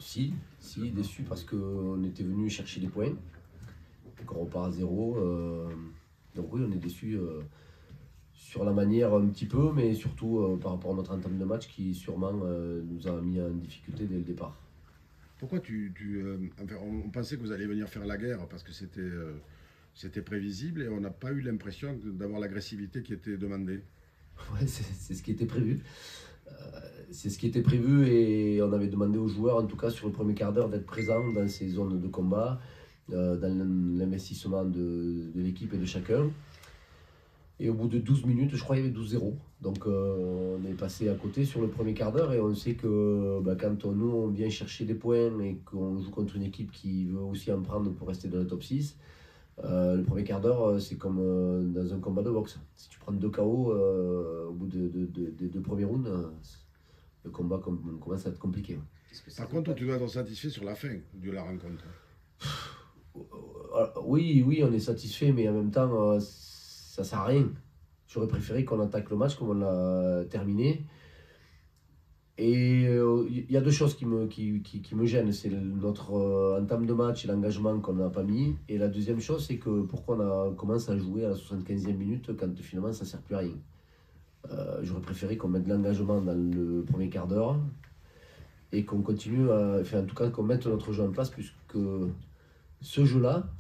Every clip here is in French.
Si, déçu parce qu'on était venu chercher des points, qu'on repart à zéro. Donc oui, on est déçu sur la manière un petit peu, mais surtout par rapport à notre entame de match qui sûrement nous a mis en difficulté dès le départ. Pourquoi enfin, on pensait que vous alliez venir faire la guerre parce que c'était prévisible et on n'a pas eu l'impression d'avoir l'agressivité qui était demandée. Ouais, c'est ce qui était prévu. C'est ce qui était prévu et on avait demandé aux joueurs, en tout cas sur le premier quart d'heure, d'être présents dans ces zones de combat, dans l'investissement de l'équipe et de chacun. Et au bout de 12 minutes, je crois qu'il y avait 12-0. Donc on est passé à côté sur le premier quart d'heure et on sait que quand nous on vient chercher des points et qu'on joue contre une équipe qui veut aussi en prendre pour rester dans le top 6, le premier quart d'heure c'est comme dans un combat de boxe. Si tu prends 2 KO au bout des 2 premiers rounds, le combat commence à être compliqué. Par contre, tu dois être satisfait sur la fin de la rencontre. Oui, on est satisfait, mais en même temps, ça sert à rien. J'aurais préféré qu'on attaque le match comme on l'a terminé. Et il y a deux choses qui me gênent. C'est notre entame de match et l'engagement qu'on n'a pas mis. Et la deuxième chose, c'est que pourquoi on commence à jouer à la 75e minute quand finalement ça ne sert plus à rien. J'aurais préféré qu'on mette de l'engagement dans le premier quart d'heure et qu'on continue, enfin en tout cas qu'on mette notre jeu en place, puisque ce jeu-là,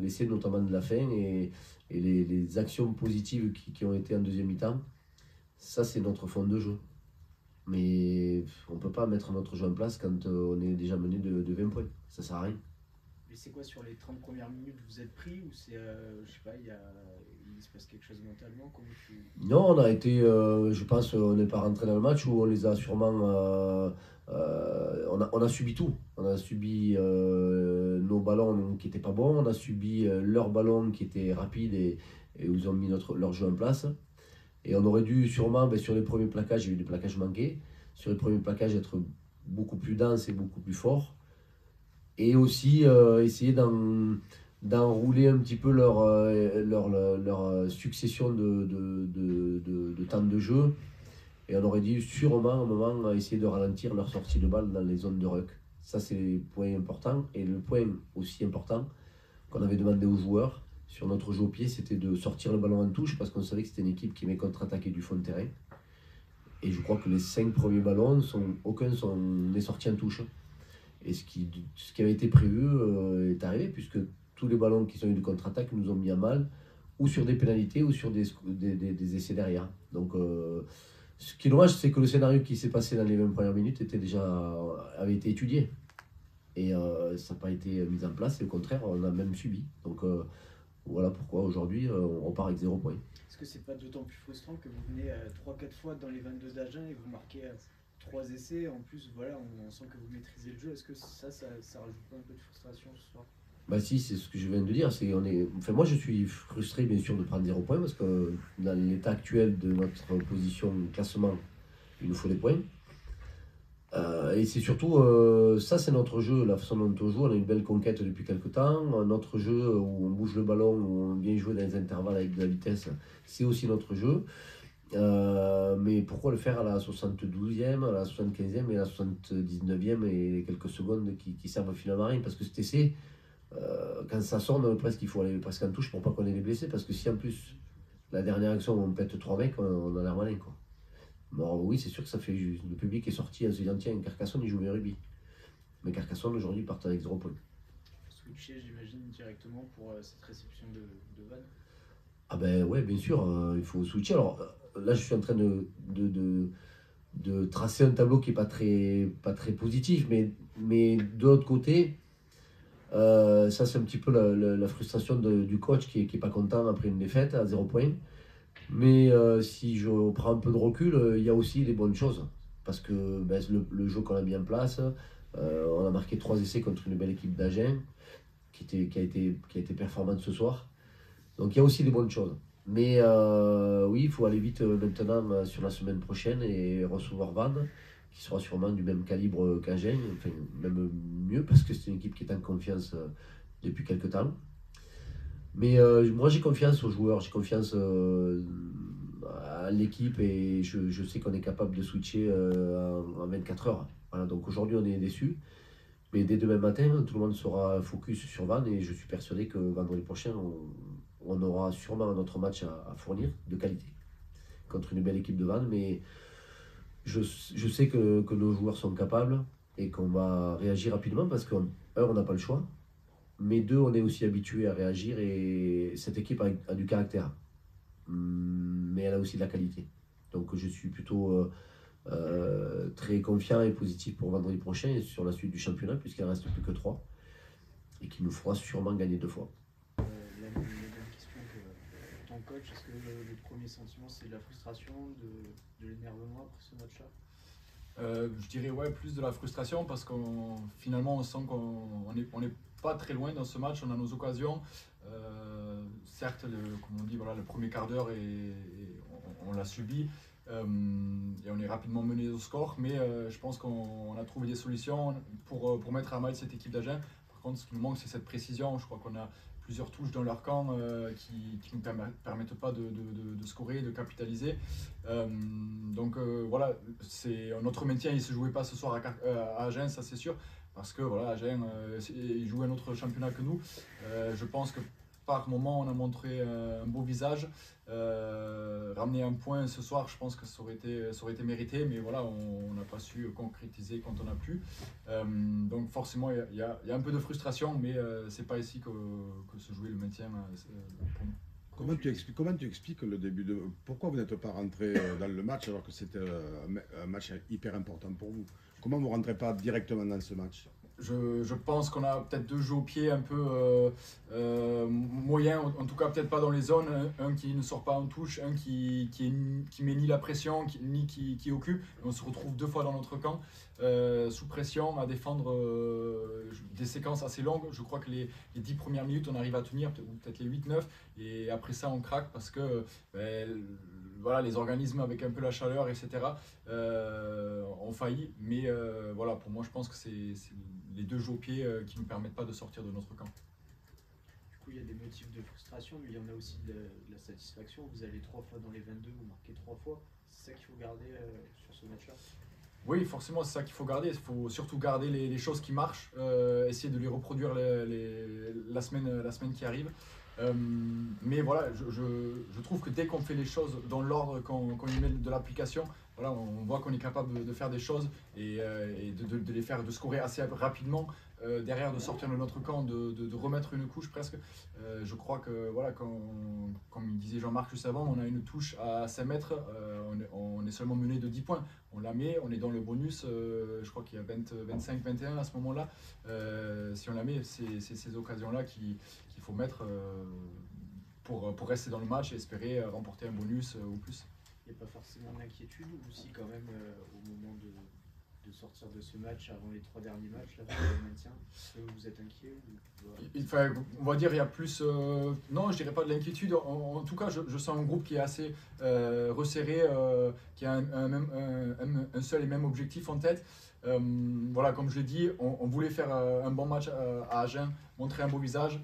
l'essai notamment de la fin et les actions positives qui ont été en deuxième mi-temps, ça c'est notre fond de jeu. Mais on ne peut pas mettre notre jeu en place quand on est déjà mené de 20 points. Ça sert à rien. Mais c'est quoi sur les 30 premières minutes, vous êtes pris ou c'est, je sais pas, il se passe quelque chose mentalement? Non, on a été, je pense, on n'est pas rentré dans le match où on les a sûrement. On a subi tout. On a subi nos ballons qui n'étaient pas bons, on a subi leurs ballons qui étaient rapides et où ils ont mis leur jeu en place. Et on aurait dû sûrement, sur les premiers plaquages, il y a eu des plaquages manqués, sur les premiers plaquages être beaucoup plus dense et beaucoup plus fort. Et aussi essayer d'enrouler un petit peu leur succession de temps de jeu. Et on aurait dû sûrement à un moment essayer de ralentir leur sortie de balle dans les zones de ruck. Ça c'est le point important. Et le point aussi important qu'on avait demandé aux joueurs sur notre jeu au pied, c'était de sortir le ballon en touche parce qu'on savait que c'était une équipe qui aimait contre-attaquer du fond de terrain. Et je crois que les 5 premiers ballons, aucun n'est sorti en touche. Et ce qui avait été prévu est arrivé, puisque tous les ballons qui sont eu de contre-attaque nous ont mis à mal, ou sur des pénalités, ou sur des essais derrière. Donc, ce qui est dommage, c'est que le scénario qui s'est passé dans les 20 premières minutes avait été étudié. Et ça n'a pas été mis en place, et au contraire, on a même subi. Donc, voilà pourquoi aujourd'hui, on repart avec 0 points. Est-ce que c'est pas d'autant plus frustrant que vous venez 3-4 fois dans les 22 d'Agen et vous marquez 3 essais? En plus, voilà, on sent que vous maîtrisez le jeu. Est-ce que ça rajoute pas un peu de frustration ce soir? Bah si, c'est ce que je viens de dire. Enfin, moi, je suis frustré, bien sûr, de prendre 0 points parce que dans l'état actuel de notre position classement, il nous faut des points. Et c'est surtout, ça c'est notre jeu, la façon dont on joue. On a une belle conquête depuis quelques temps. Notre jeu où on bouge le ballon, où on vient jouer dans les intervalles avec de la vitesse, c'est aussi notre jeu. Mais pourquoi le faire à la 72e, à la 75e et à la 79e et quelques secondes qui servent finalement à rien? Parce que cet essai, quand ça sonne, presque il faut aller presque en touche pour pas qu'on ait les blessés. Parce que si en plus, la dernière action, on pète 3 mecs, on a l'air malin, quoi. Bon, oui, c'est sûr que ça fait juste. Le public est sorti en se disant tiens, Carcassonne, il joue bien rugby. Mais Carcassonne, aujourd'hui, part avec 0 points. Switcher, j'imagine, directement pour cette réception de Vannes. Ah ben ouais, bien sûr, il faut switcher. Alors là, je suis en train de tracer un tableau qui n'est pas très positif, mais de l'autre côté, ça c'est un petit peu la frustration du coach qui est pas content après une défaite à 0 points. Mais si je prends un peu de recul, il y a aussi des bonnes choses. Parce que le jeu qu'on a mis en place, on a marqué 3 essais contre une belle équipe d'Agen qui a été performante ce soir. Donc il y a aussi des bonnes choses. Mais oui, il faut aller vite maintenant sur la semaine prochaine et recevoir Vannes, qui sera sûrement du même calibre qu'Agen, enfin même mieux parce que c'est une équipe qui est en confiance depuis quelques temps. Mais moi j'ai confiance aux joueurs, j'ai confiance à l'équipe et je sais qu'on est capable de switcher en 24 heures. Voilà, donc aujourd'hui on est déçus, mais dès demain matin tout le monde sera focus sur Vannes et je suis persuadé que vendredi prochain on aura sûrement un autre match à fournir de qualité contre une belle équipe de Vannes, mais je sais que nos joueurs sont capables et qu'on va réagir rapidement parce qu'un, on n'a pas le choix, mais deux, on est aussi habitué à réagir et cette équipe a du caractère. Mais elle a aussi de la qualité. Donc je suis plutôt très confiant et positif pour vendredi prochain et sur la suite du championnat, puisqu'il ne reste plus que 3 et qui nous fera sûrement gagner 2 fois. La même question que ton coach, est-ce que le premier sentiment c'est de la frustration, de l'énervement après ce match-là? Je dirais ouais, plus de la frustration parce qu'on finalement on sent qu'on est pas très loin dans ce match, on a nos occasions. Certes, comme on dit, voilà, le premier quart d'heure on l'a subi et on est rapidement mené au score, mais je pense qu'on a trouvé des solutions pour mettre à mal cette équipe d'Agen. Par contre, ce qui nous manque, c'est cette précision. Je crois qu'on a plusieurs touches dans leur camp qui ne nous permettent pas de scorer, de capitaliser. Donc voilà, notre maintien, il ne se jouait pas ce soir à Agen, ça c'est sûr, parce que voilà, Agen, il joue un autre championnat que nous. Je pense que par moment, on a montré un beau visage. Ramener un point ce soir, je pense que ça aurait été mérité, mais voilà, on n'a pas su concrétiser quand on a pu. Donc forcément, il y a un peu de frustration, mais c'est pas ici que se jouait le maintien pour nous. Comment tu expliques le début de... Pourquoi vous n'êtes pas rentré dans le match alors que c'était un match hyper important pour vous? Comment vous ne rentrez pas directement dans ce match? Je pense qu'on a peut-être 2 jeux au pied un peu moyens, en tout cas peut-être pas dans les zones. Un qui ne sort pas en touche, un qui met ni la pression, ni qui occupe. On se retrouve 2 fois dans notre camp, sous pression, à défendre des séquences assez longues. Je crois que les 10 premières minutes, on arrive à tenir, peut-être les 8-9. Et après ça, on craque parce que voilà, les organismes avec un peu la chaleur, etc., ont failli. Mais voilà, pour moi, je pense que c'est les 2 jeux au pied qui ne nous permettent pas de sortir de notre camp. Du coup, il y a des motifs de frustration, mais il y en a aussi de la satisfaction. Vous allez 3 fois dans les 22, vous marquez 3 fois. C'est ça qu'il faut garder sur ce match-là? Oui, forcément, c'est ça qu'il faut garder. Il faut surtout garder les choses qui marchent, essayer de les reproduire la semaine qui arrive. Mais voilà, je trouve que dès qu'on fait les choses dans l'ordre, qu'on y met de l'application, voilà, on voit qu'on est capable de faire des choses et de les faire, de scorer assez rapidement, derrière de sortir de notre camp, de remettre une couche presque. Je crois que, voilà, comme disait Jean-Marc juste avant, on a une touche à 5 mètres, on est seulement mené de 10 points. On la met, on est dans le bonus, je crois qu'il y a 25-21 à ce moment-là. Si on la met, c'est ces occasions-là qu'il faut mettre pour rester dans le match et espérer remporter un bonus ou plus. Il n'y a pas forcément d'inquiétude ou si quand même au moment de sortir de ce match, avant les 3 derniers matchs, là, pour le maintien, est-ce que vous êtes inquiet Enfin, on va dire il y a plus... non, je dirais pas de l'inquiétude. En tout cas, je sens un groupe qui est assez resserré, qui a un seul et même objectif en tête. Voilà, comme je l'ai dit, on voulait faire un bon match à Agen, montrer un beau visage.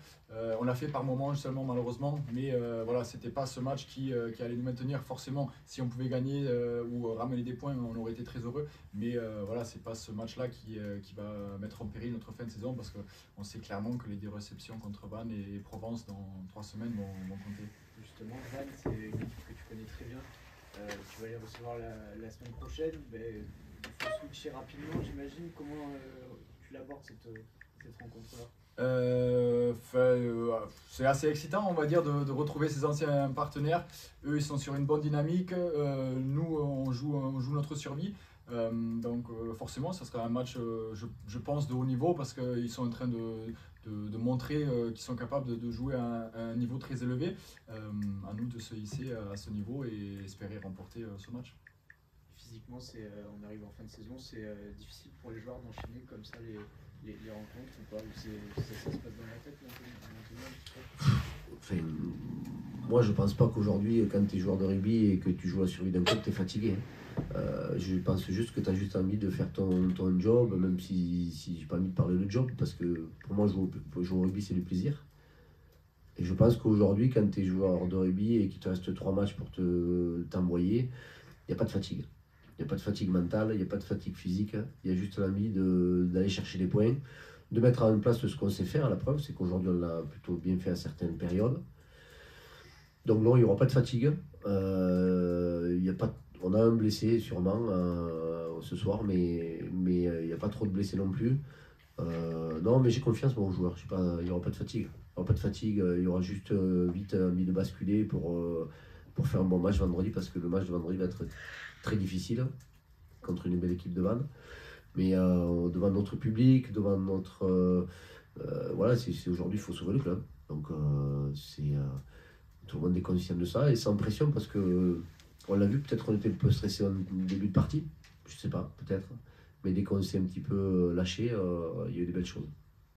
On l'a fait par moments seulement malheureusement, mais voilà, c'était pas ce match qui allait nous maintenir forcément. Si on pouvait gagner ou ramener des points, on aurait été très heureux. Mais voilà, c'est pas ce match-là qui va mettre en péril notre fin de saison parce qu'on sait clairement que les 2 réceptions contre Vannes et Provence dans 3 semaines vont compter. Justement, Vannes, c'est une équipe que tu connais très bien. Tu vas les recevoir la semaine prochaine. Il faut switcher rapidement, j'imagine. Comment tu l'abordes cette rencontre-là? C'est assez excitant, on va dire, de retrouver ses anciens partenaires. Eux, ils sont sur une bonne dynamique. Nous, on joue notre survie. Donc forcément, ça sera un match, je pense, de haut niveau parce qu'ils sont en train de montrer qu'ils sont capables de jouer à un niveau très élevé. À nous de se hisser à ce niveau et espérer remporter ce match. Physiquement, on arrive en fin de saison, c'est difficile pour les joueurs d'enchaîner comme ça les rencontres ou pas, ou ça se passe dans la tête maintenant? Enfin, moi je pense pas qu'aujourd'hui quand tu es joueur de rugby et que tu joues la survie d'un club, tu es fatigué. Je pense juste que tu as juste envie de faire ton job, même si j'ai pas envie de parler de job, parce que pour moi jouer au rugby c'est du plaisir. Et je pense qu'aujourd'hui, quand tu es joueur de rugby et qu'il te reste 3 matchs pour t'envoyer, il n'y a pas de fatigue. Il n'y a pas de fatigue mentale, il n'y a pas de fatigue physique. Il y a juste l'envie d'aller chercher des points, de mettre en place ce qu'on sait faire. La preuve, c'est qu'aujourd'hui, on l'a plutôt bien fait à certaines périodes. Donc non, il n'y aura pas de fatigue. Il y a pas, on a un blessé sûrement ce soir, mais il n'y a pas trop de blessés non plus. Non, mais j'ai confiance moi, aux joueurs. Je sais pas, il n'y aura pas de fatigue. Il n'y aura pas de fatigue. Il y aura juste vite envie de basculer pour faire un bon match vendredi, parce que le match de vendredi va être très difficile contre une belle équipe de Vannes. Mais devant notre public, devant notre... voilà, c'est aujourd'hui, il faut sauver le club. Donc tout le monde est conscient de ça et sans pression, parce que on l'a vu, peut-être on était un peu stressé en début de partie. Je sais pas, peut-être. Mais dès qu'on s'est un petit peu lâché, il y a eu des belles choses.